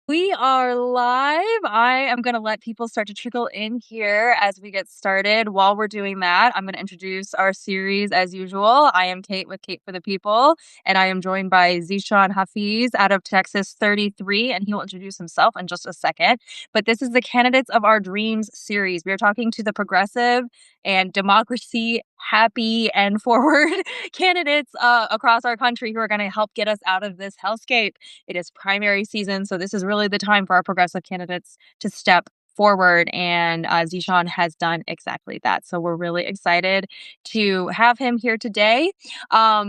We are live. I am going to let people start to trickle in here as we get started. While we're doing that, I'm going to introduce our series as usual. I am Kate with Kate for the People, and I am joined by Zeeshan Hafeez out of TX-33, and he will introduce himself in just a second. But this is the Candidates of Our Dreams series. We are talking to the progressive and democracy happy and forward candidates across our country who are going to help get us out of this hellscape. It is primary season, so this is really the time for our progressive candidates to step forward, and Zeeshan has done exactly that. So we're really excited to have him here today.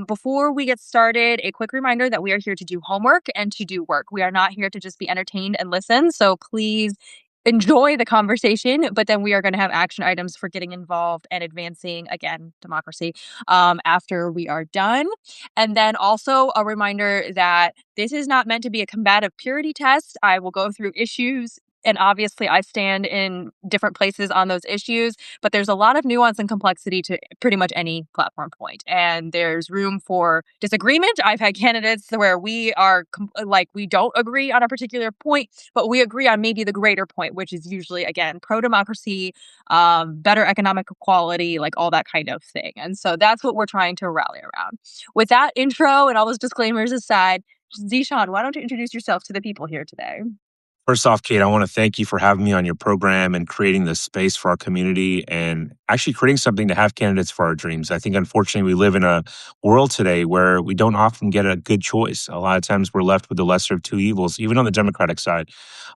Before we get started, a quick reminder that we are here to do homework and to do work. We are not here to just be entertained and listen, so please enjoy the conversation, but then we are going to have action items for getting involved and advancing, again, democracy after we are done. And then also a reminder that this is not meant to be a combative purity test. I will go through issues, and obviously I stand in different places on those issues, but there's a lot of nuance and complexity to pretty much any platform point, and there's room for disagreement. I've had candidates where we are we don't agree on a particular point, but we agree on maybe the greater point, which is usually, again, pro-democracy, better economic equality, like all that kind of thing. And so that's what we're trying to rally around. With that intro and all those disclaimers aside, Zeeshan, why don't you introduce yourself to the people here today? First off, Kate, I want to thank you for having me on your program and creating this space for our community and actually creating something to have candidates for our dreams. I think, unfortunately, we live in a world today where we don't often get a good choice. A lot of times we're left with the lesser of two evils, even on the Democratic side.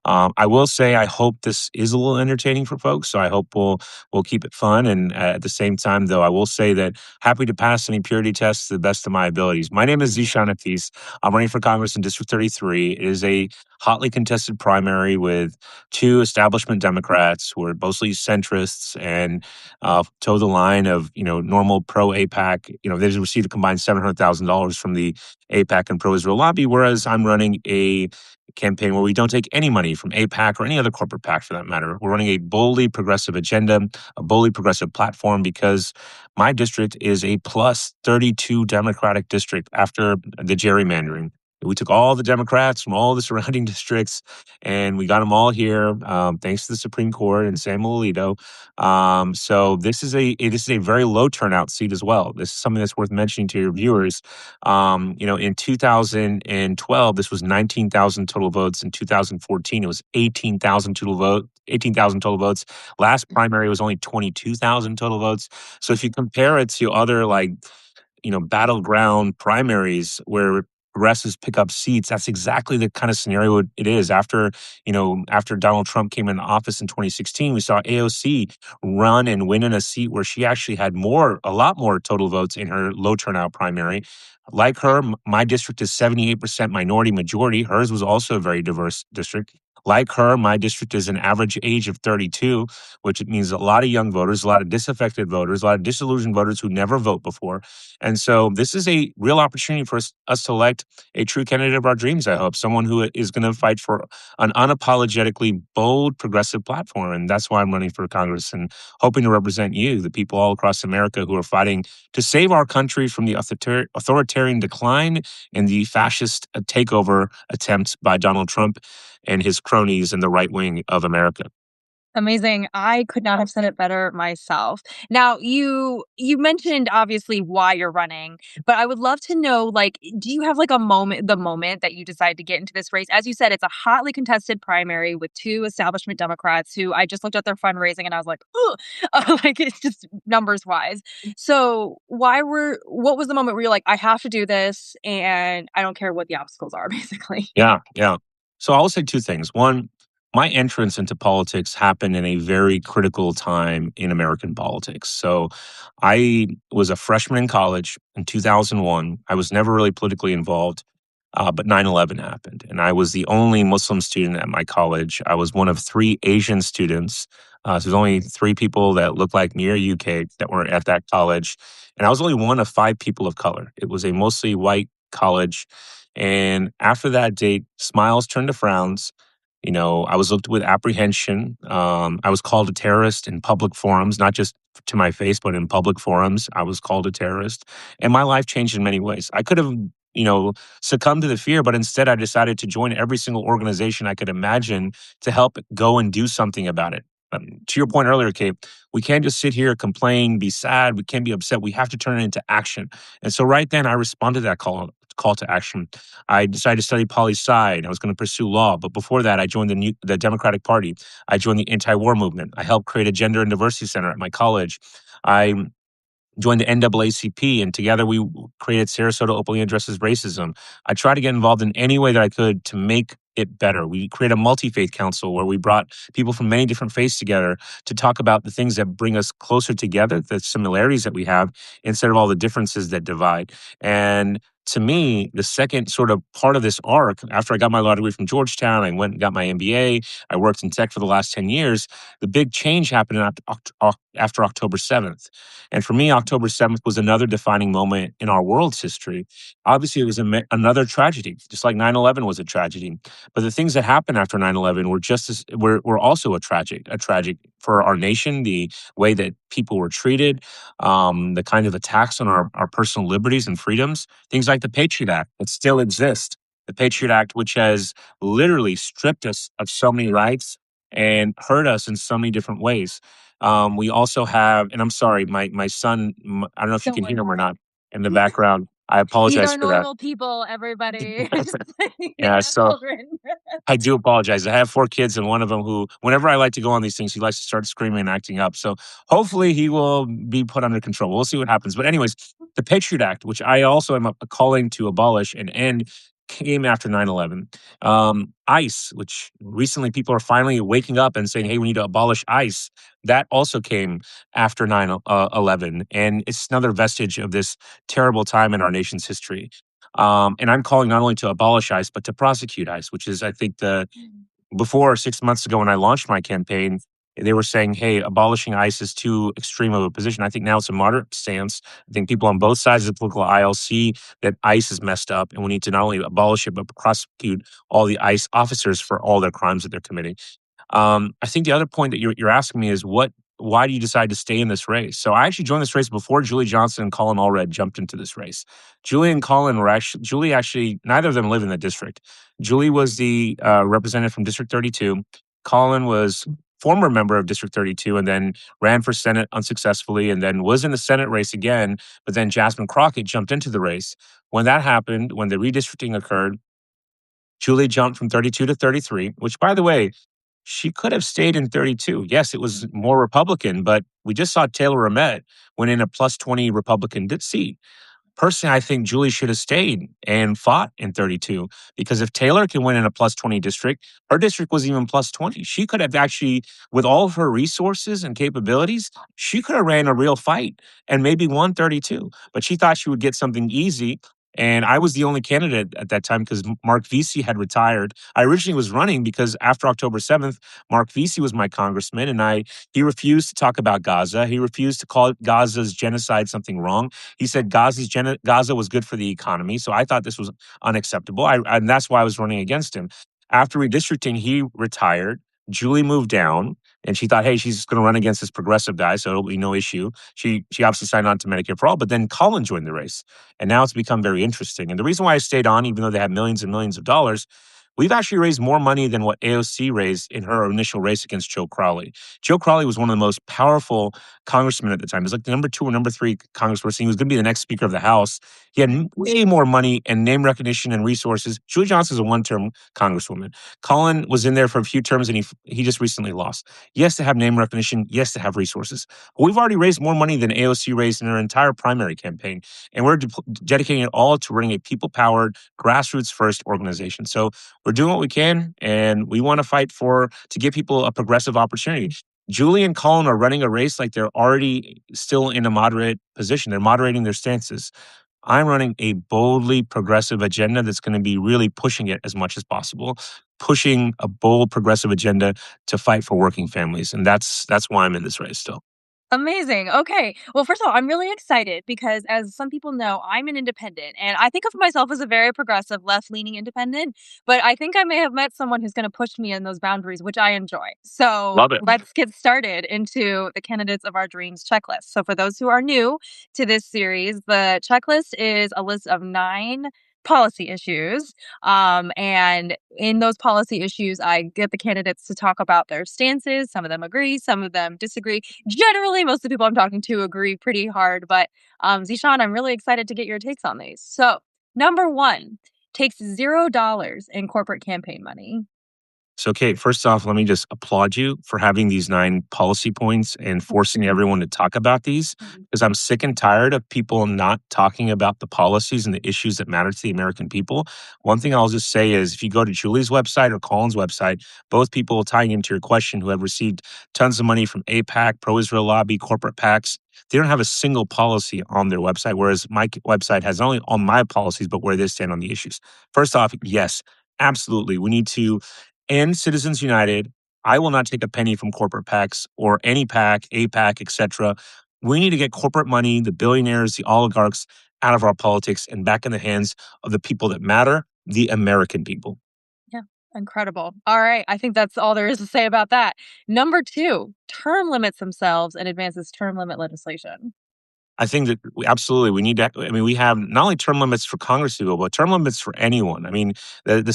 I will say I hope this is a little entertaining for folks, so I hope we'll keep it fun. And at the same time, though, I will say that happy to pass any purity tests to the best of my abilities. My name is Zeeshan Hafeez. I'm running for Congress in District 33. It is a hotly contested primary with two establishment Democrats who are mostly centrists and toe the line of normal pro APAC. They've received a combined $700,000 from the APAC and pro Israel lobby, whereas I'm running a campaign where we don't take any money from APAC or any other corporate PAC for that matter. We're running a boldly progressive agenda, a boldly progressive platform, because my district is a plus 32 Democratic district after the gerrymandering. We took all the Democrats from all the surrounding districts and we got them all here, thanks to the Supreme Court and Samuel Alito. So this is a very low turnout seat as well. This is something that's worth mentioning to your viewers. In 2012, this was 19,000 total votes. In 2014, it was 18,000 total votes. 18,000 total votes. Last primary was only 22,000 total votes. So if you compare it to other battleground primaries where progressives pick up seats, that's exactly the kind of scenario it is. After Donald Trump came into office in 2016, we saw AOC run and win in a seat where she actually had a lot more total votes in her low turnout primary. Like her, my district is 78% minority majority. Hers was also a very diverse district. Like her, my district is an average age of 32, which means a lot of young voters, a lot of disaffected voters, a lot of disillusioned voters who never vote before. And so this is a real opportunity for us to elect a true candidate of our dreams, I hope. Someone who is going to fight for an unapologetically bold progressive platform. And that's why I'm running for Congress and hoping to represent you, the people all across America who are fighting to save our country from the authoritarian decline and the fascist takeover attempts by Donald Trump and his cronies in the right wing of America. Amazing. I could not have said it better myself. Now, you mentioned obviously why you're running, but I would love to know, do you have the moment that you decide to get into this race? As you said, it's a hotly contested primary with two establishment Democrats who I just looked at their fundraising and I was like, oh, it's just numbers wise. So what was the moment where you're like, I have to do this and I don't care what the obstacles are, basically? Yeah, yeah. So I'll say two things. One, my entrance into politics happened in a very critical time in American politics. So I was a freshman in college in 2001. I was never really politically involved, but 9/11 happened. And I was the only Muslim student at my college. I was one of three Asian students. So there's only three people that looked like me or you, Kate, that were at that college. And I was only one of five people of color. It was a mostly white college. And after that date, smiles turned to frowns. I was looked with apprehension. I was called a terrorist in public forums, not just to my face, but in public forums. I was called a terrorist. And my life changed in many ways. I could have succumb to the fear, but instead I decided to join every single organization I could imagine to help go and do something about it. To your point earlier, Kate, we can't just sit here, complain, be sad. We can't be upset. We have to turn it into action. And so right then I responded to that call to action. I decided to study poli sci. I was going to pursue law, but before that, I joined the Democratic Party. I joined the anti-war movement. I helped create a gender and diversity center at my college. I joined the NAACP, and together we created Sarasota Openly Addresses Racism. I tried to get involved in any way that I could to make it better. We created a multi-faith council where we brought people from many different faiths together to talk about the things that bring us closer together, the similarities that we have, instead of all the differences that divide. And to me, the second sort of part of this arc, after I got my law degree from Georgetown, I went and got my MBA, I worked in tech for the last 10 years, the big change happened after October 7th. And for me, October 7th was another defining moment in our world's history. Obviously, it was another tragedy, just like 9/11 was a tragedy. But the things that happened after 9/11 were also a tragic for our nation, the way that people were treated, the kind of attacks on our personal liberties and freedoms, things like the Patriot Act that still exist. The Patriot Act, which has literally stripped us of so many rights and hurt us in so many different ways. We also have, and I'm sorry, my son, I don't know if you Don't can hear worry. him or not in the background. I These apologize are for that. normal people, everybody. Just like they Yeah, have so children. I do apologize. I have 4 kids, and one of them who, whenever I like to go on these things, he likes to start screaming and acting up. So hopefully he will be put under control. We'll see what happens. But anyways, the Patriot Act, which I also am calling to abolish and end, came after 9/11. ICE, which recently people are finally waking up and saying, hey, we need to abolish ICE. That also came after 9/11. And it's another vestige of this terrible time in our nation's history. And I'm calling not only to abolish ICE, but to prosecute ICE, which is, I think, before 6 months ago when I launched my campaign, they were saying, hey, abolishing ICE is too extreme of a position. I think now it's a moderate stance. I think people on both sides of the political aisle see that ICE is messed up and we need to not only abolish it, but prosecute all the ICE officers for all their crimes that they're committing. I think the other point that you're asking me is why do you decide to stay in this race? So I actually joined this race before Julie Johnson and Colin Allred jumped into this race. Julie actually, neither of them live in the district. Julie was the representative from District 32. Colin was former member of District 32 and then ran for Senate unsuccessfully and then was in the Senate race again. But then Jasmine Crockett jumped into the race. When that happened, when the redistricting occurred, Julie jumped from 32 to 33, which, by the way, she could have stayed in 32. Yes, it was more Republican, but we just saw Taylor Ramett win in a plus 20 Republican seat. Personally, I think Julie should have stayed and fought in 32 because if Taylor can win in a plus 20 district, her district was even plus 20. She could have actually, with all of her resources and capabilities, she could have ran a real fight and maybe won 32. But she thought she would get something easy. And I was the only candidate at that time because Mark Vesey had retired. I originally was running because after October 7th, Mark Vesey was my congressman, and he refused to talk about Gaza. He refused to call Gaza's genocide something wrong. He said Gaza was good for the economy. So I thought this was unacceptable. And that's why I was running against him. After redistricting, he retired. Julie moved down and she thought, hey, she's going to run against this progressive guy, so it'll be no issue. She obviously signed on to Medicare for All, but then Colin joined the race. And now it's become very interesting. And the reason why I stayed on, even though they had millions and millions of dollars, we've actually raised more money than what AOC raised in her initial race against Joe Crowley. Joe Crowley was one of the most powerful congressmen at the time. He was like the number 2 or number 3 congressperson. He was going to be the next Speaker of the House. He had way more money and name recognition and resources. Julie Johnson is a one-term congresswoman. Colin was in there for a few terms and he just recently lost. Yes, to have name recognition. Yes, to have resources. But we've already raised more money than AOC raised in her entire primary campaign. And we're dedicating it all to running a people-powered, grassroots-first organization. So we're doing what we can, and we want to fight to give people a progressive opportunity. Julie and Colin are running a race like they're already still in a moderate position. They're moderating their stances. I'm running a boldly progressive agenda that's going to be really pushing it as much as possible, pushing a bold progressive agenda to fight for working families. And that's why I'm in this race still. Amazing. Okay. Well, first of all, I'm really excited because, as some people know, I'm an independent and I think of myself as a very progressive, left leaning independent. But I think I may have met someone who's going to push me in those boundaries, which I enjoy. So Love it. let's get started into the candidates of our dreams checklist. So, for those who are new to this series, the checklist is a list of 9 policy issues. And in those policy issues, I get the candidates to talk about their stances. Some of them agree, some of them disagree. Generally, most of the people I'm talking to agree pretty hard. But Zeeshan, I'm really excited to get your takes on these. So, number one takes $0 in corporate campaign money. So, Kate, first off, let me just applaud you for having these 9 policy points and forcing everyone to talk about these Mhm. because I'm sick and tired of people not talking about the policies and the issues that matter to the American people. One thing I'll just say is if you go to Julie's website or Colin's website, both people tying into your question who have received tons of money from APAC, pro Israel lobby, corporate PACs, they don't have a single policy on their website, whereas my website has not only all my policies, but where they stand on the issues. First off, yes, absolutely. We need to and Citizens United, I will not take a penny from corporate PACs or any PAC, APAC, etc. We need to get corporate money, the billionaires, the oligarchs out of our politics and back in the hands of the people that matter, the American people. Yeah, incredible. All right, I think that's all there is to say about that. Number two, term limits themselves and advances term limit legislation. I think that we need to. I mean, we have not only term limits for Congress people, but term limits for anyone. I mean, the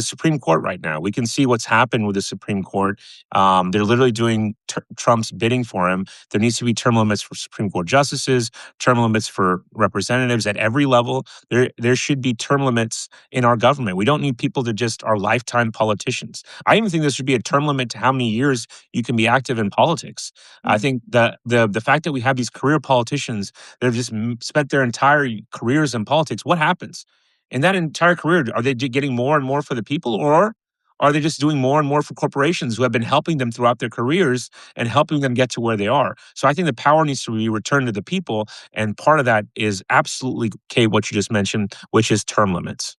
Supreme Court right now, we can see what's happened with the Supreme Court. They're literally doing Trump's bidding for him. There needs to be term limits for Supreme Court justices, term limits for representatives at every level. There should be term limits in our government. We don't need people that just are lifetime politicians. I even think there should be a term limit to how many years you can be active in politics. I Mm. think the fact that we have these career politicians that have just spent their entire careers in politics, what happens in that entire career? Are they getting more and more for the people, or are they just doing more and more for corporations who have been helping them throughout their careers and helping them get to where they are? So I think the power needs to be returned to the people, and part of that is absolutely, Kate, what you just mentioned, which is term limits.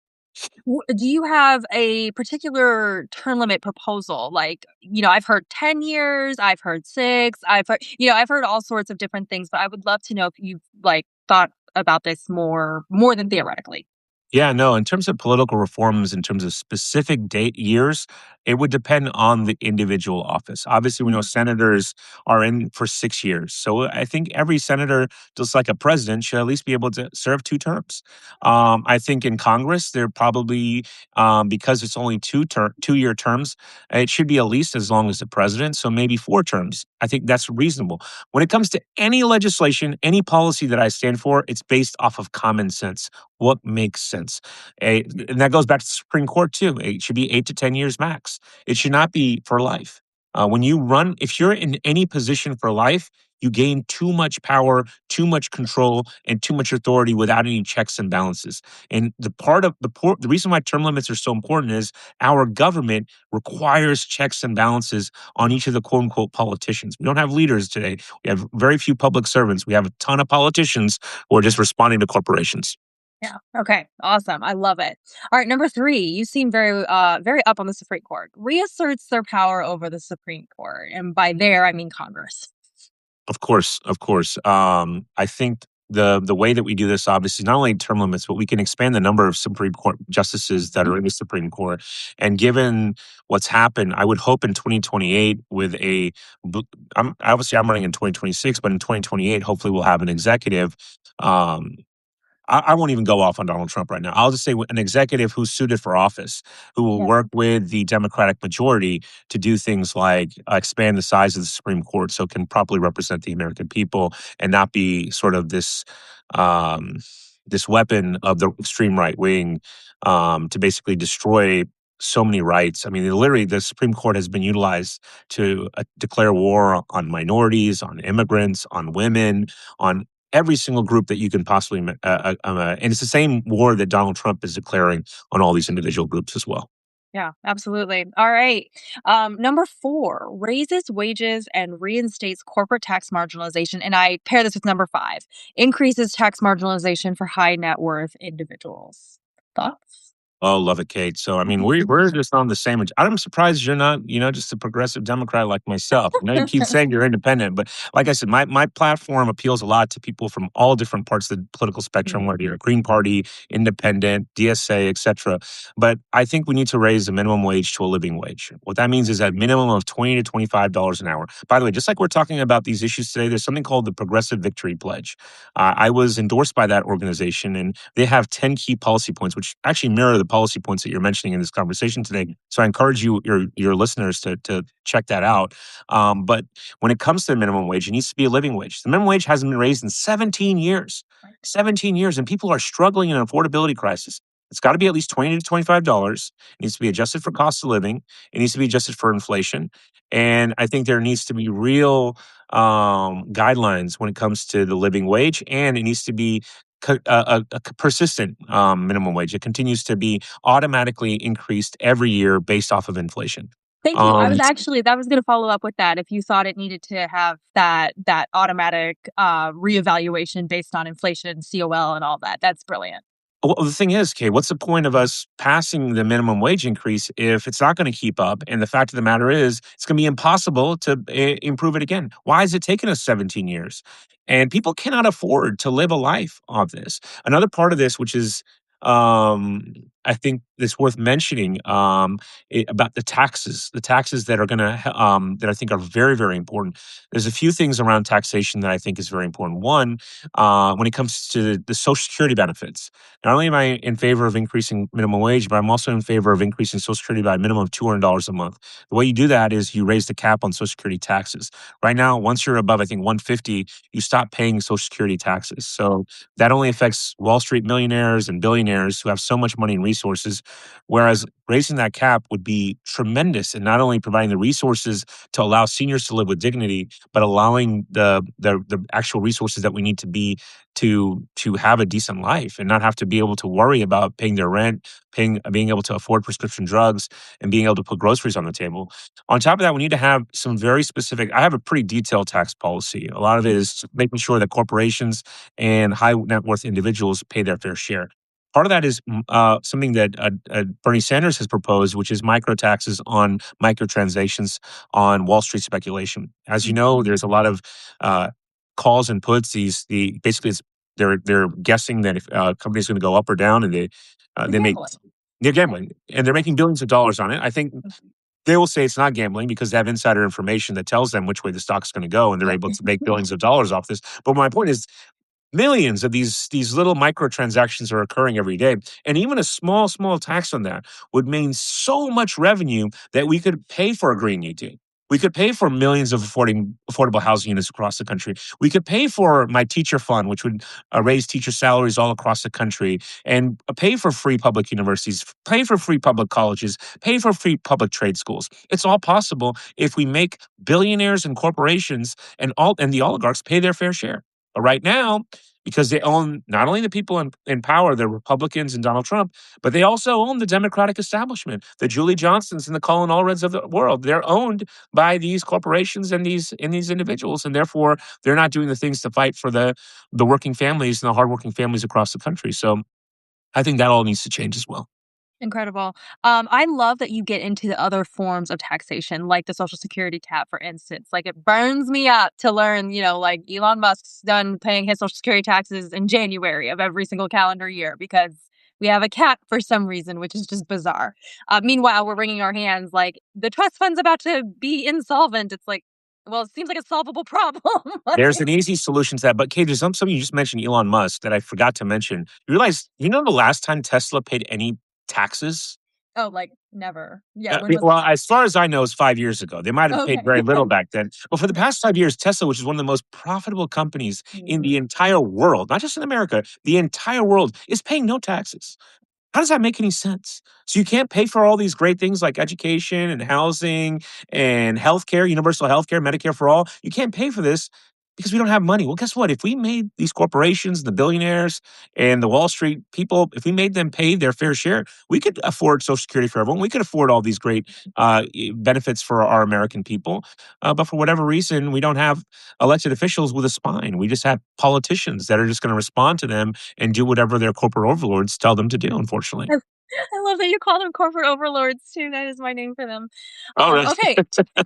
Do you have a particular term limit proposal? Like, I've heard 10 years, I've heard 6, I've heard all sorts of different things, but I would love to know if you've like thought about this more than theoretically. Yeah, no, in terms of political reforms, in terms of specific date years, it would depend on the individual office. Obviously, we know Mhm. senators are in for 6 years. So I think every senator, just like a president, should at least be able to serve 2 terms. I think in Congress, they're probably, because it's only 2-year terms, it should be at least as long as the president. So maybe 4 terms. I think that's reasonable. When it comes to any legislation, any policy that I stand for, it's based off of common sense. What makes sense? And that goes back to the Supreme Court too. It should be 8 to 10 years max. It should not be for life. When you run, if you're in any position for life, you gain too much power, too much control, and too much authority without any checks and balances. And the reason why term limits are so important is our government requires checks and balances on each of the quote unquote politicians. We don't have leaders today. We have very few public servants. We have a ton of politicians who are just responding to corporations. Yeah. Okay. Awesome. I love it. All right. Number three, you seem very up on the Supreme Court. Reasserts their power over the Supreme Court, and by there I mean Congress. Of course, of course. I think the way that we do this, obviously, not only term limits, but we can expand the number of Supreme Court justices that Mhm. are in the Supreme Court. And given what's happened, I would hope in 2028 with I'm running in 2026, but in 2028, hopefully we'll have an executive. Um, I won't even go off on Donald Trump right now. I'll just say an executive who's suited for office, who will Yeah. work with the Democratic majority to do things like expand the size of the Supreme Court so it can properly represent the American people and not be sort of um, this weapon of the extreme right wing to basically destroy so many rights. I mean, literally, the Supreme Court has been utilized to declare war on minorities, on immigrants, on women, on every single group that you can possibly, and it's the same war that Donald Trump is declaring on all these individual groups as well. Yeah, absolutely. All right. Number four, raises wages and reinstates corporate tax marginalization. And I pair this with number five, increases tax marginalization for high net worth individuals. Thoughts? Oh, love it, Kate. So, I mean, we're just on the same. I'm surprised you're not, just a progressive Democrat like myself. I know you keep saying you're independent, but like I said, my platform appeals a lot to people from all different parts of the political spectrum, whether you're a Green Party, Independent, DSA, etc. But I think we need to raise the minimum wage to a living wage. What that means is a minimum of $20 to $25 an hour. By the way, just like we're talking about these issues today, there's something called the Progressive Victory Pledge. I was endorsed by that organization, and they have 10 key policy points, which actually mirror the policy points that you're mentioning in this conversation today. So I encourage your listeners to check that out. But when it comes to the minimum wage, it needs to be a living wage. The minimum wage hasn't been raised in 17 years. 17 years, and people are struggling in an affordability crisis. It's got to be at least $20 to $25. It needs to be adjusted for cost of living. It needs to be adjusted for inflation. And I think there needs to be real guidelines when it comes to the living wage, and it needs to be a persistent minimum wage. It continues to be automatically increased every year based off of inflation. Thank you. Um, That was gonna follow up with that, if you thought it needed to have that automatic, reevaluation based on inflation, COL, and all that. That's brilliant. Well, the thing is, Kate, what's the point of us passing the minimum wage increase if it's not going to keep up? And the fact of the matter is, it's going to be impossible to improve it again. Why has it taken us 17 years? And people cannot afford to live a life of this. Another part of this, which is, I think, it's worth mentioning about the taxes that are going to, that I think are very, very important. There's a few things around taxation that I think is very important. One, when it comes to the Social Security benefits. Not only am I in favor of increasing minimum wage, but I'm also in favor of increasing Social Security by a minimum of $200 a month. The way you do that is you raise the cap on Social Security taxes. Right now, once you're above, I think, 150, you stop paying Social Security taxes. So that only affects Wall Street millionaires and billionaires who have so much money and resources. Whereas raising that cap would be tremendous in not only providing the resources to allow seniors to live with dignity, but allowing the actual resources that we need to be to have a decent life and not have to be able to worry about paying their rent, being able to afford prescription drugs, and being able to put groceries on the table. On top of that, we need to have some very specific. I have a pretty detailed tax policy. A lot of it is making sure that corporations and high net worth individuals pay their fair share. Part of that is something that Bernie Sanders has proposed, which is micro taxes on microtransactions on Wall Street speculation. As you know, there's a lot of calls and puts. Basically they're guessing that if a company's going to go up or down, and they make they're gambling, and they're making billions of dollars on it. I think they will say it's not gambling because they have insider information that tells them which way the stock's going to go, and they're able to make billions of dollars off this. But my point is, millions of these little microtransactions are occurring every day, and even a small tax on that would mean so much revenue that we could pay for a Green New Deal. We could pay for millions of affordable housing units across the country. We could pay for my teacher fund, which would raise teacher salaries all across the country, and pay for free public universities, pay for free public colleges, pay for free public trade schools. It's all possible if we make billionaires and corporations and the oligarchs pay their fair share. But right now, because they own not only the people in power, the Republicans and Donald Trump, but they also own the Democratic establishment, the Julie Johnsons and the Colin Allreds of the world. They're owned by these corporations and these individuals, and therefore they're not doing the things to fight for the working families and the hardworking families across the country. So I think that all needs to change as well. Incredible. I love that you get into the other forms of taxation, like the Social Security cap, for instance. Like, it burns me up to learn, like Elon Musk's done paying his Social Security taxes in January of every single calendar year because we have a cap for some reason, which is just bizarre. Meanwhile, we're wringing our hands like the trust fund's about to be insolvent. It's like, well, it seems like a solvable problem. There's an easy solution to that. But Kate, there's something you just mentioned, Elon Musk, that I forgot to mention. You know the last time Tesla paid any taxes? Oh, like never. Yeah, when was Well, that? as far as I know, it's 5 years ago. They might have paid Okay. very little back then. But for the past 5 years, Tesla, which is one of the most profitable companies in the entire world, not just in America, the entire world, is paying no taxes. How does that make any sense? So you can't pay for all these great things like education and housing and healthcare, universal healthcare, Medicare for all. You can't pay for this because we don't have money. Well, guess what? If we made these corporations, the billionaires and the Wall Street people, if we made them pay their fair share, we could afford Social Security for everyone. We could afford all these great benefits for our American people. But for whatever reason, we don't have elected officials with a spine. We just have politicians that are just going to respond to them and do whatever their corporate overlords tell them to do, unfortunately. I love that you call them corporate overlords too. That is my name for them. Oh, really? Okay,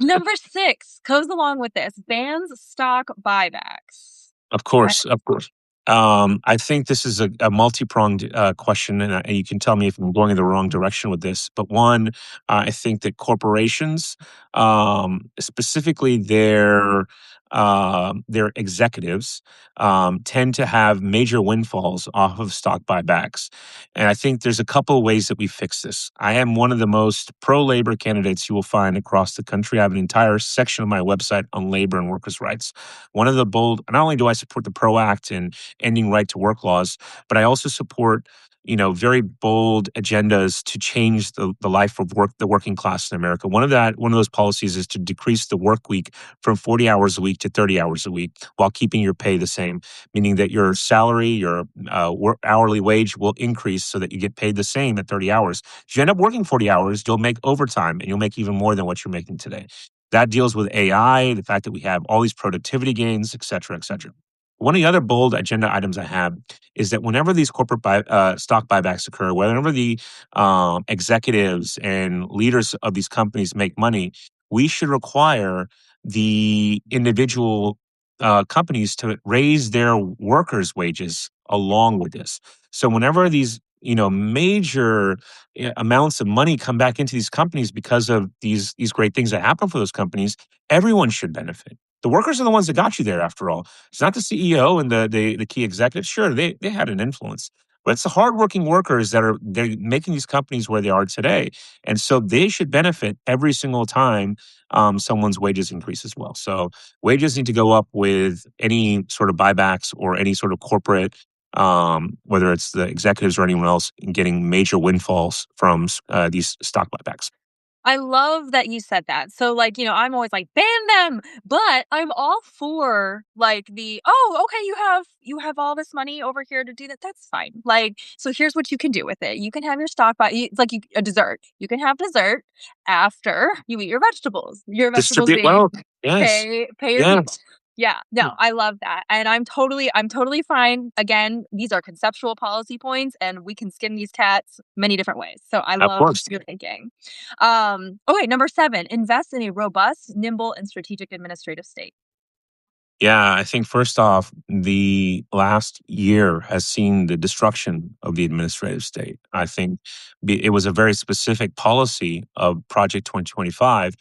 number 6 goes along with this, bans stock buybacks. Of I course, of course. I think this is a multi-pronged question, and you can tell me if I'm going in the wrong direction with this. But one, I think that corporations, specifically their executives, tend to have major windfalls off of stock buybacks, and I think there's a couple of ways that we fix this. I am one of the most pro-labor candidates you will find across the country. I have an entire section of my website on labor and workers' rights. One of the bold, not only do I support the PRO Act and ending right to work laws, but I also support, very bold agendas to change the life of the working class in America. One of those policies is to decrease the work week from 40 hours a week to 30 hours a week while keeping your pay the same, meaning that your salary, your hourly wage will increase so that you get paid the same at 30 hours. If you end up working 40 hours, you'll make overtime and you'll make even more than what you're making today. That deals with AI, the fact that we have all these productivity gains, et cetera, et cetera. One of the other bold agenda items I have is that whenever these stock buybacks occur, whenever the executives and leaders of these companies make money, we should require the individual companies to raise their workers' wages along with this. So whenever these major amounts of money come back into these companies because of these great things that happen for those companies, everyone should benefit. The workers are the ones that got you there, after all. It's not the CEO and the key executives. Sure, they had an influence, but it's the hardworking workers that are they're making these companies where they are today, and so they should benefit every single time someone's wages increase as well. So wages need to go up with any sort of buybacks or any sort of corporate, whether it's the executives or anyone else, getting major windfalls from these stock buybacks. I love that you said that. So, like, I'm always like, "Ban them!" But I'm all for, like, "Oh, okay, you have all this money over here to do that. That's fine." Like, so here's what you can do with it. You can have your stock buy it's like a dessert. You can have dessert after you eat your vegetables. Your vegetables Distribute being wealth. Yes. pay your people. Yes. Yeah, no, I love that, and I'm totally fine. Again, these are conceptual policy points, and we can skin these cats many different ways, so I Of love course. your thinking. Okay, number 7, invest in a robust, nimble, and strategic administrative state. Yeah, I think first off, the last year has seen the destruction of the administrative state. I think it was a very specific policy of Project 2025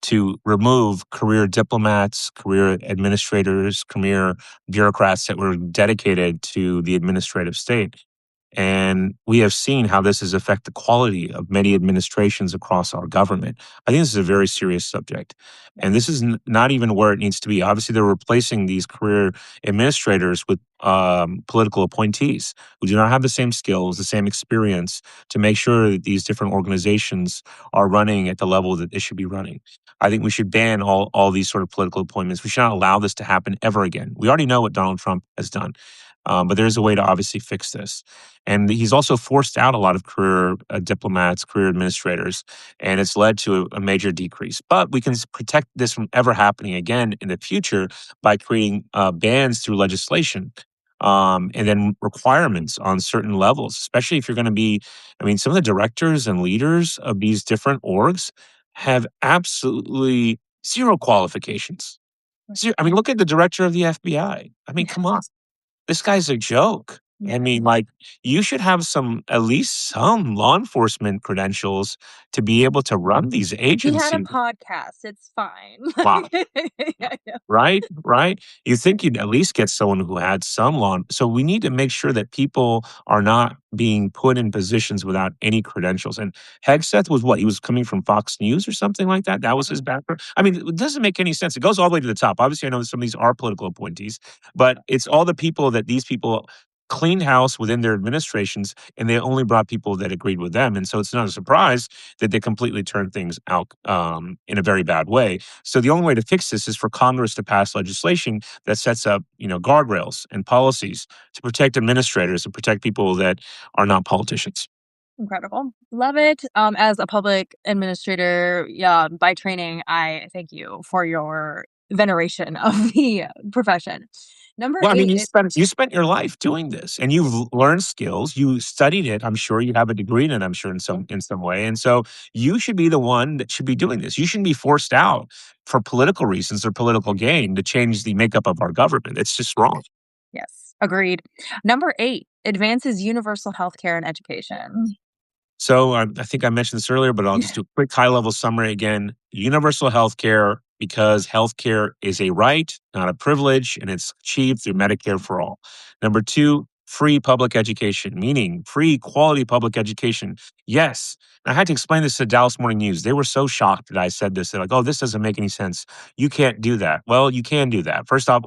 to remove career diplomats, career administrators, career bureaucrats that were dedicated to the administrative state. And we have seen how this has affected the quality of many administrations across our government. I think this is a very serious subject. And this is not even where it needs to be. Obviously, they're replacing these career administrators with political appointees who do not have the same skills, the same experience to make sure that these different organizations are running at the level that they should be running. I think we should ban all these sort of political appointments. We should not allow this to happen ever again. We already know what Donald Trump has done. But there's a way to obviously fix this. And he's also forced out a lot of career diplomats, career administrators, and it's led to a major decrease. But we can protect this from ever happening again in the future by creating bans through legislation. And then requirements on certain levels, especially if you're going to be, I mean, some of the directors and leaders of these different orgs have absolutely zero qualifications. Zero. I mean, look at the director of the FBI. I mean, come on. This guy's a joke. I mean, like, you should have at least some law enforcement credentials to be able to run these He had a agencies. podcast, it's fine. Wow. Yeah, yeah. Right, right. You think you'd at least get someone who had some law. So we need to make sure that people are not being put in positions without any credentials. And Hegseth was what? He was coming from Fox News or something like that. That was his background. I mean, it doesn't make any sense. It goes all the way to the top. Obviously, I know that some of these are political appointees, but it's all the people that these people cleaned house within their administrations, and they only brought people that agreed with them. And so it's not a surprise that they completely turned things out in a very bad way. So the only way to fix this is for Congress to pass legislation that sets up, guardrails and policies to protect administrators and protect people that are not politicians. Incredible. Love it. As a public administrator, yeah, by training, I thank you for your veneration of the profession. Number Well, I mean, 8 you spent your life doing this, and you've learned skills. You studied it. I'm sure you have a degree in it. I'm sure in some way, and so you should be the one that should be doing this. You shouldn't be forced out for political reasons or political gain to change the makeup of our government. It's just wrong. yes, agreed. Number 8 advances universal healthcare and education. So I think I mentioned this earlier, but I'll just Yeah. do a quick high level summary again. Universal health care, because healthcare is a right, not a privilege, and it's achieved through Medicare for all. Number two, free public education, meaning free quality public education. Yes. I had to explain this to Dallas Morning News. They were so shocked that I said this. They're like, oh, this doesn't make any sense. You can't do that. Well, you can do that. First off,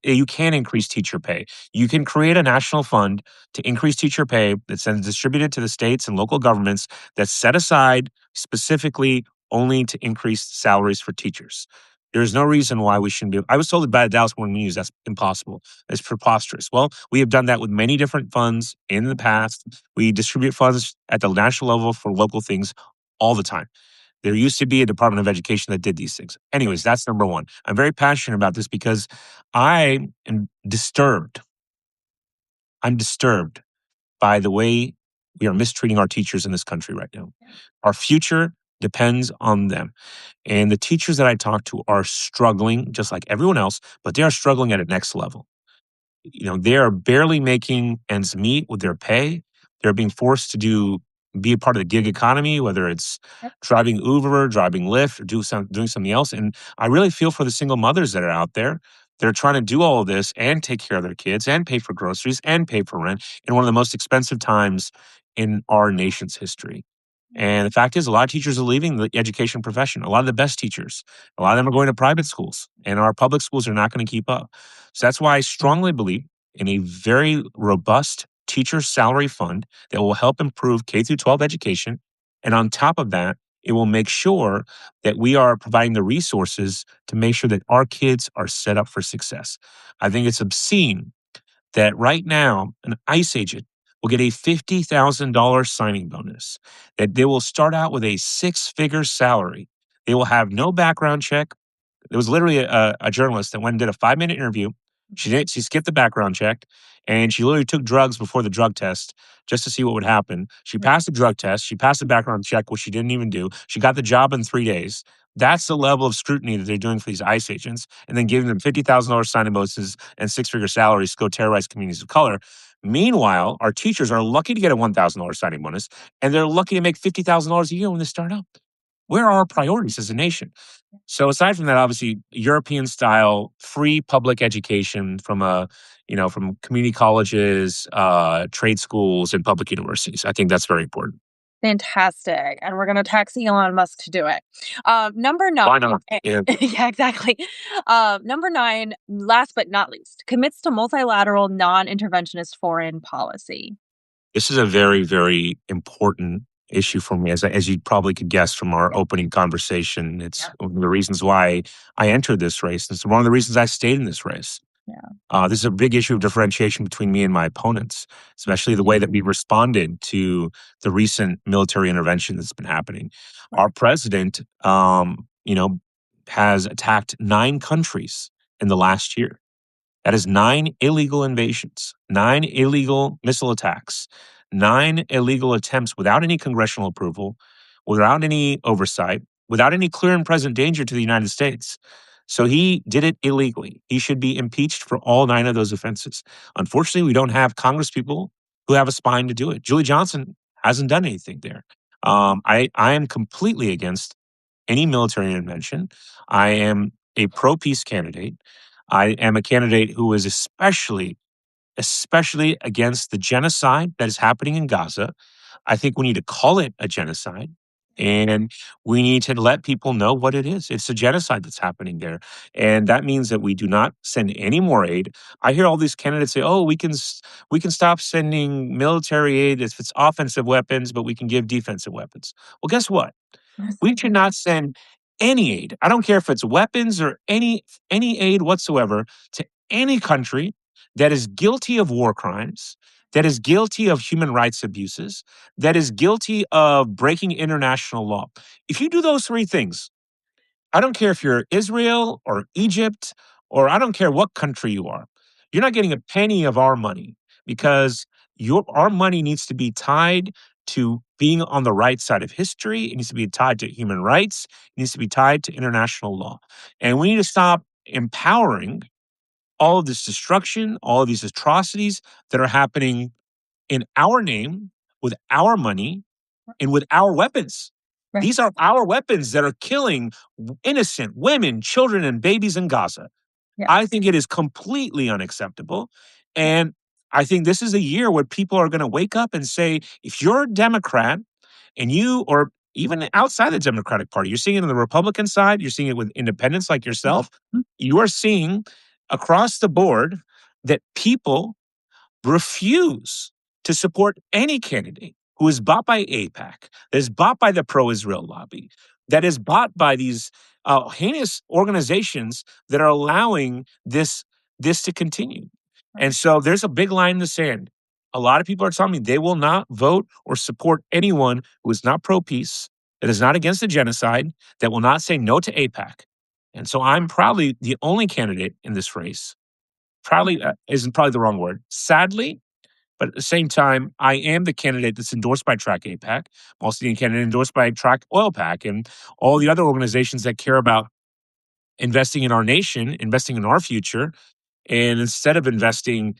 you can increase teacher pay. You can create a national fund to increase teacher pay that's then distributed to the states and local governments that's set aside specifically only to increase salaries for teachers. There's no reason why we shouldn't be. I was told by the Dallas Morning News that's impossible. It's preposterous. Well, we have done that with many different funds in the past. We distribute funds at the national level for local things all the time. There used to be a Department of Education that did these things. Anyways, that's number one. I'm very passionate about this because I am disturbed. I'm disturbed by the way we are mistreating our teachers in this country right now. Yeah. Our future depends on them. And the teachers that I talk to are struggling just like everyone else, but they are struggling at a next level. They are barely making ends meet with their pay. They're being forced to be a part of the gig economy, whether it's Yep. driving Uber, driving Lyft, or doing something else. And I really feel for the single mothers that are out there. They're trying to do all of this and take care of their kids and pay for groceries and pay for rent in one of the most expensive times in our nation's history. And the fact is, a lot of teachers are leaving the education profession. A lot of the best teachers, a lot of them are going to private schools, and our public schools are not going to keep up. So that's why I strongly believe in a very robust teacher salary fund that will help improve K through 12 education. And on top of that, it will make sure that we are providing the resources to make sure that our kids are set up for success. I think it's obscene that right now an ICE agent will get a $50,000 signing bonus, that they will start out with a six-figure salary. They will have no background check. There was literally a journalist that went and did a 5-minute interview. She skipped the background check, and she literally took drugs before the drug test just to see what would happen. She passed the drug test. She passed the background check, which she didn't even do. She got the job in 3 days. That's the level of scrutiny that they're doing for these ICE agents, and then giving them $50,000 signing bonuses and six-figure salaries to go terrorize communities of color. Meanwhile, our teachers are lucky to get a $1,000 signing bonus, and they're lucky to make $50,000 a year when they start out. Where are our priorities as a nation? So aside from that, obviously European style free public education from community colleges, trade schools, and public universities. I think that's very important. Fantastic, and we're gonna tax Elon Musk to do it. Number 9 Why not? eh Yeah. yeah, exactly. Number 9, last but not least, commits to multilateral, non-interventionist foreign policy. This is a very, very important issue for me, as you probably could guess from our Yep, opening conversation. It's yep, one of the reasons why I entered this race. It's one of the reasons I stayed in this race. yeah, This is a big issue of differentiation between me and my opponents, especially the way that we responded to the recent military intervention that's been happening. right, Our president, has attacked 9 countries in the last year. That is 9 illegal invasions, 9 illegal missile attacks, 9 illegal attempts without any congressional approval, without any oversight, without any clear and present danger to the United States. So he did it illegally. He should be impeached for all 9 of those offenses. Unfortunately, we don't have Congress people who have a spine to do it. Julie Johnson hasn't done anything there. I am completely against any military intervention. I am a pro peace candidate. I am a candidate who is especially against the genocide that is happening in Gaza. I think we need to call it a genocide, and we need to let people know what it is. It's a genocide that's happening there. And that means that we do not send any more aid. I hear all these candidates say, "Oh, we can stop sending military aid if it's offensive weapons, but we can give defensive weapons." Well, guess what? We should not send any aid. I don't care if it's weapons or any aid whatsoever to any country that is guilty of war crimes, that is guilty of human rights abuses, that is guilty of breaking international law. If you do those 3 things, I don't care if you're Israel or Egypt or I don't care what country you are. You're not getting a penny of our money because our money needs to be tied to being on the right side of history. It needs to be tied to human rights. It needs to be tied to international law. And we need to stop empowering all of this destruction, all of these atrocities that are happening in our name, with our money, and with our weapons. Right. These are our weapons that are killing innocent women, children, and babies in Gaza. Yeah. I think it is completely unacceptable. Yeah. And I think this is a year where people are going to wake up and say, if you're a Democrat and you, or even outside the Democratic Party, you're seeing it on the Republican side, you're seeing it with independents like yourself, Mhm. you are seeing across the board that people refuse to support any candidate who is bought by AIPAC, that is bought by the pro Israel lobby, that is bought by these heinous organizations that are allowing this to continue. Right. And so there's a big line in the sand. A lot of people are telling me they will not vote or support anyone who is not pro peace, that is not against the genocide, that will not say no to AIPAC. And so I'm probably the only candidate in this race. Yeah. Probably isn't probably the wrong word. Sadly, but at the same time, I am the candidate that's endorsed by Track APAC. I'm also the candidate endorsed by Track Oil Pack and all the other organizations that care about investing in our nation, investing in our future. And instead of investing,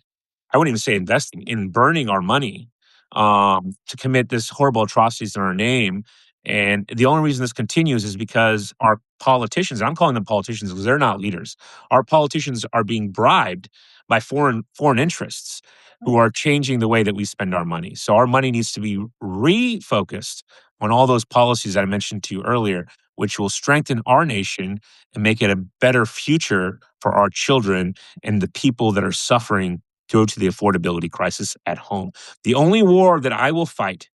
I wouldn't even say investing, in burning our money to commit this horrible atrocities in our name. And the only reason this continues is because our politicians, and I'm calling them politicians because they're not leaders, our politicians are being bribed by foreign interests who Right. are changing the way that we spend our money. So our money needs to be refocused on all those policies that I mentioned to you earlier, which will strengthen our nation and make it a better future for our children and the people that are suffering due to the affordability crisis at home. The only war that I will fight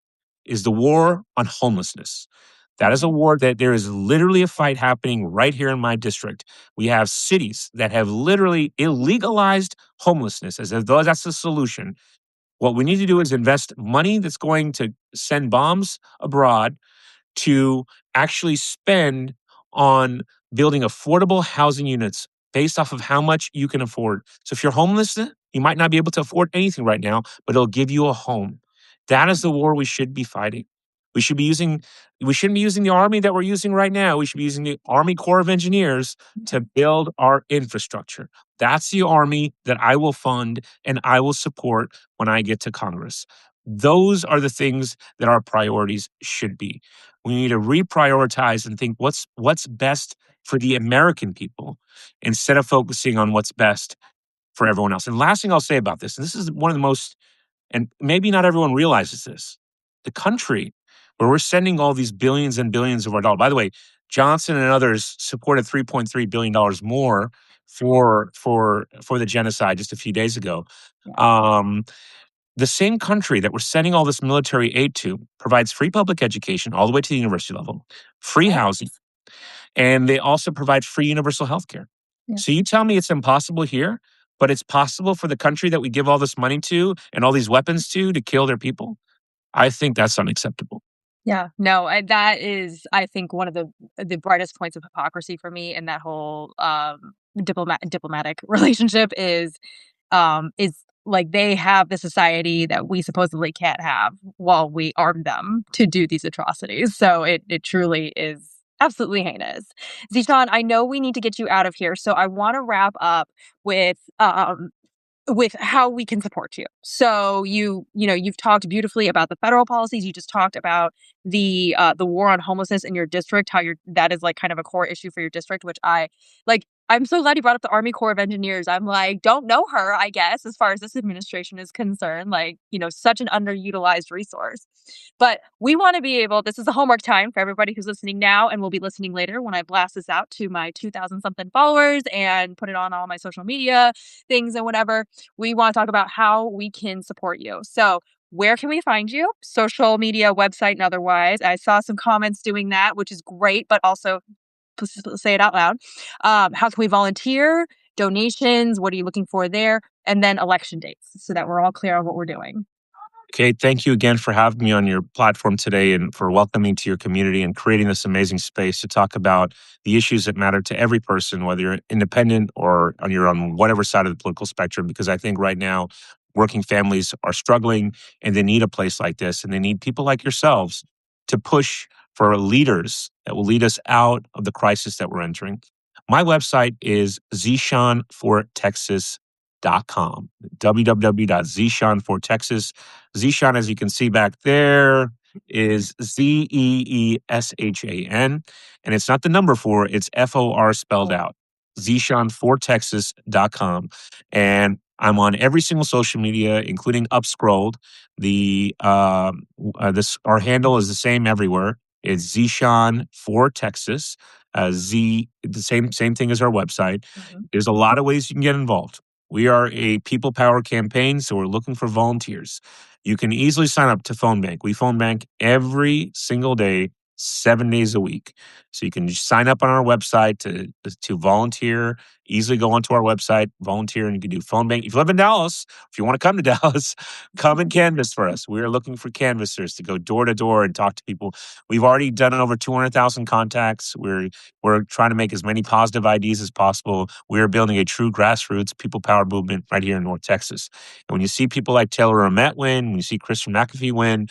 is the war on homelessness. That is a Mhm. war that there is literally a fight happening right here in my district. We have cities that have literally illegalized homelessness as if that's the solution. What we need to do is invest money that's going to send bombs abroad to actually spend on building affordable housing units based off of how much you can afford. So if you're homeless, you might not be able to afford anything right now, but it'll give you a home. That is the war we should be fighting. We should be using we shouldn't be using the army that we're using right now. We should be using the Army Corps of Engineers to build our infrastructure. That's the army that I will fund and I will support when I get to Congress. Those are the things that our priorities should be. We need to reprioritize and think what's best for the American people instead of focusing on what's best for everyone else. And last thing I'll say about this, and this is one of the most, and maybe not everyone realizes this, the country where we're sending all these billions and billions of our dollars. By the way, Johnson and others supported $3.3 billion more for the genocide just a few days ago. Yeah. Um, the same country that we're sending all this military aid to provides free public education all the way to the university level, free Right. housing, and they also provide free universal health care. Yeah. So you tell me it's impossible here, but it's possible for the country that we give all this money to and all these weapons to kill their people? I think that's unacceptable. Yeah, no, that is, I think, one of the brightest points of hypocrisy for me in that whole diplomatic relationship is like they have the society that we supposedly can't have while we arm them to do these atrocities. So it truly is absolutely heinous. Zeeshan, I know we need to get you out of here, so I want to wrap up with with how we can support you. So you know, you've talked beautifully about the federal policies. You just talked about the war on homelessness in your district, how that is like kind of a core issue for your district, which I like. I'm so glad you brought up the Army Corps of Engineers. I'm like, don't know her, I guess, as far as this administration is concerned. Like, you know, such an underutilized resource. But we want to be able, this is a homework time for everybody who's listening now and will be listening later when I blast this out to my 2,000 something followers and put it on all my social media things and whatever. We want to talk about how we can support you. So, where can we find you? Social media, website, and otherwise. I saw some comments doing that, which is great, but also say it out loud. How can we volunteer? Donations? What are you looking for there? And then election dates so that we're all clear on what we're doing. Kate, thank you again for having me on your platform today and for welcoming to your community and creating this amazing space to talk about the issues that matter to every person, whether you're independent or you're on whatever side of the political spectrum. Because I think right now, working families are struggling and they need a place like this and they need people like yourselves to push for leaders that will lead us out of the crisis that we're entering. My website is zeshanfortexas.com, www.zeshan4texas. Zeeshan, as you can see back there, is Zeeshan. And it's not the number four, it's FOR spelled Oh. out. Zeeshan4texas.com. And I'm on every single social media, including Upscrolled. This our handle is the same everywhere. It's Zeeshan for Texas. The same thing as our website. Mhm. There's a lot of ways you can get involved. We are a people power campaign, so we're looking for volunteers. You can easily sign up to phone bank. We phone bank every single day, 7 days a week. So you can just sign up on our website to volunteer. Easily go onto our website, volunteer, and you can do phone bank. If you live in Dallas, if you want to come to Dallas, come and canvass for us. We are looking for canvassers to go door to door and talk to people. We've already done over 200,000 contacts. We're trying to make as many positive IDs as possible. We are building a true grassroots people power movement right here in North Texas. And when you see people like Taylor Amet win, when you see Christian McAfee win,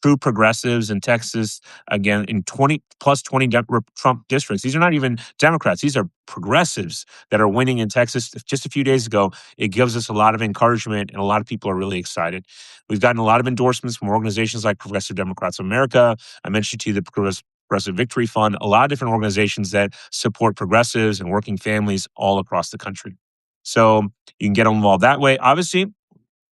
true progressives in Texas, again, in 20 plus 20 Trump districts, these are not even Democrats, these are progressives that are winning in Texas just a few days ago. It gives us a lot of encouragement, and a lot of people are really excited. We've gotten a lot of endorsements from organizations like Progressive Democrats of America. I mentioned to you the Progressive Victory Fund, a lot of different organizations that support progressives and working families all across the country. So you can get involved that way. Obviously,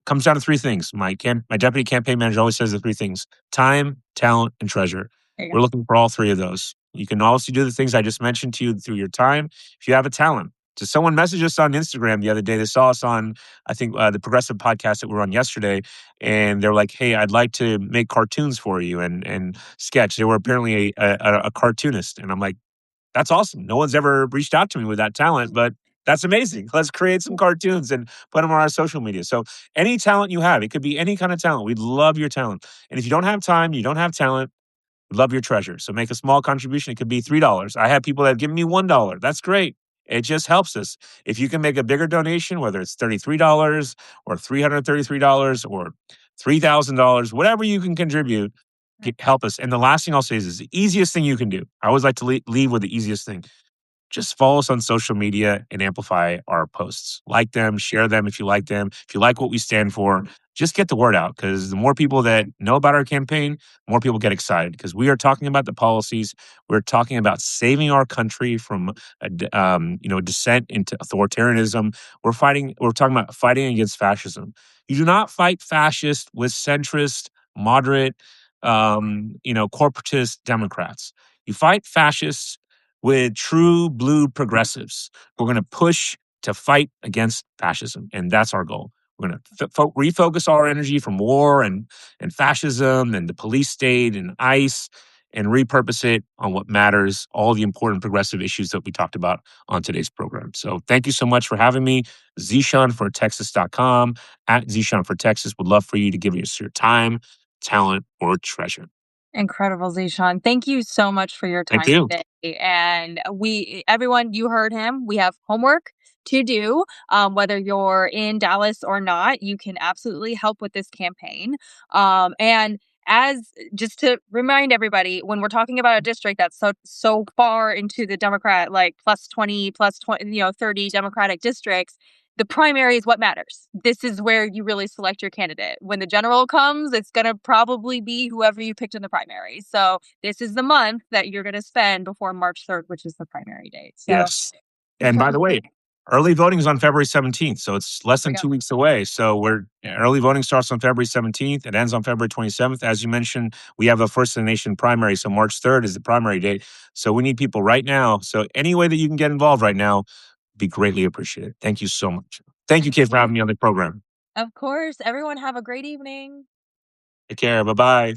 comes down to three things. My deputy campaign manager always says the three things: time, talent, and treasure. There you We're looking for all three of those. You can also do the things I just mentioned to you through your time. If you have a talent, so someone messaged us on Instagram the other day. They saw us on, I think, the Progressive podcast that we were on yesterday, and they're like, "Hey, I'd like to make cartoons for you and sketch." They were apparently a cartoonist, and I'm like, that's awesome. No one's ever reached out to me with that talent, but that's amazing. Let's create some cartoons and put them on our social media. So any talent you have, it could be any kind of talent. We'd love your talent. And if you don't have time, you don't have talent, we'd love your treasure. So make a small contribution. It could be $3. I have people that have given me $1. That's great. It just helps us. If you can make a bigger donation, whether it's $33 or $333 or $3,000, whatever you can contribute, help us. And the last thing I'll say is the easiest thing you can do. I always like to leave with the easiest thing. Just follow us on social media and amplify our posts. Like them, share them if you like them. If you like what we stand for, just get the word out, because the more people that know about our campaign, more people get excited, because we are talking about the policies. We're talking about saving our country from descent into authoritarianism. We're talking about fighting against fascism. You do not fight fascist with centrist, moderate, corporatist Democrats. You fight fascists with true blue progressives. We're going to push to fight against fascism, and that's our goal. We're going to refocus our energy from war and fascism and the police state and ICE, and repurpose it on what matters, all the important progressive issues that we talked about on today's program. So thank you so much for having me. ZeshanForTexas.com, at Zeeshan for Texas. Would love for you to give us your time, talent, or treasure. Incredible, Zeeshan. Thank you so much for your Thank time you. today. And everyone, you heard him. We have homework to do. Whether you're in Dallas or not, you can absolutely help with this campaign. And as just to remind everybody, when we're talking about a district that's so far into the Democrat, like plus 20, 30 Democratic districts, the primary is what matters. This is where you really select your candidate. When the general comes, it's going to probably be whoever you picked in the primary. So this is the month that you're going to spend before March 3rd, which is the primary date. So Yes. And by incredible. the way, early voting is on February 17th. So it's less There we than go. 2 weeks away. So early voting starts on February 17th. It ends on February 27th. As you mentioned, we have a first in the nation primary. So March 3rd is the primary date. So we need people right now. So any way that you can get involved right now, be greatly appreciated. Thank you so much. Thank you, Kate, for having me on the program. Of course. Everyone have a great evening. Take care. Bye bye.